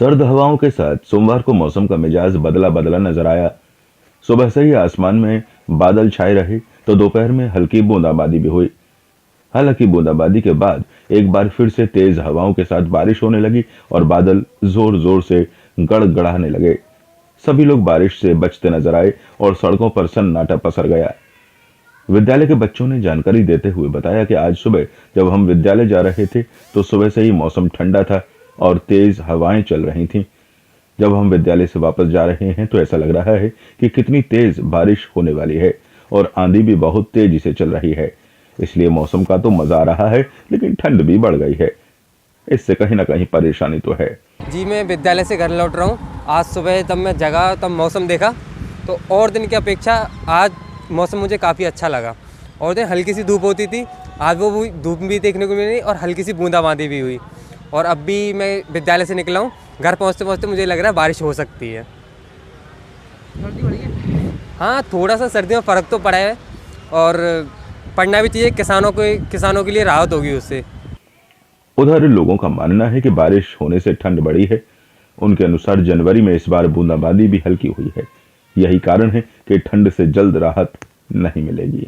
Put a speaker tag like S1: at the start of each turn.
S1: सर्द हवाओं के साथ सोमवार को मौसम का मिजाज बदला बदला नजर आया। सुबह से ही आसमान में बादल छाए रहे तो दोपहर में हल्की बूंदाबांदी भी हुई। हालांकि बूंदाबांदी के बाद एक बार फिर से तेज हवाओं के साथ बारिश होने लगी और बादल जोर जोर से गड़गड़ाने लगे। सभी लोग बारिश से बचते नजर आए और सड़कों पर सन्नाटा पसर गया। विद्यालय के बच्चों ने जानकारी देते हुए बताया कि आज सुबह जब हम विद्यालय जा रहे थे तो सुबह से ही मौसम ठंडा था और तेज हवाएं चल रही थीं। जब हम विद्यालय से वापस जा रहे हैं तो ऐसा लग रहा है कि कितनी तेज बारिश होने वाली है और आंधी भी बहुत तेजी से चल रही है। इसलिए मौसम का तो मजा आ रहा है, लेकिन ठंड भी बढ़ गई है। इससे कहीं ना कहीं परेशानी तो है।
S2: जी, मैं विद्यालय से घर लौट रहा हूँ। आज सुबह तब मैं जगा तब मौसम देखा तो और दिन की अपेक्षा आज मौसम मुझे काफ़ी अच्छा लगा। और दिन हल्की सी धूप होती थी, आज वो धूप भी देखने को मिली और हल्की सी बूंदाबांदी भी हुई। और अब भी मैं विद्यालय से निकला हूँ, घर पहुँचते पहुँचते मुझे लग रहा है बारिश हो सकती है।
S3: सर्दी बढ़ी है।
S2: हाँ, थोड़ा सा सर्दी में फ़र्क तो पड़ा है और पड़ना भी चाहिए। किसानों के लिए राहत होगी उससे।
S1: उधर लोगों का मानना है कि बारिश होने से ठंड बढ़ी है। उनके अनुसार जनवरी में इस बार बूंदाबांदी भी हल्की हुई है। यही कारण है कि ठंड से जल्द राहत नहीं मिलेगी।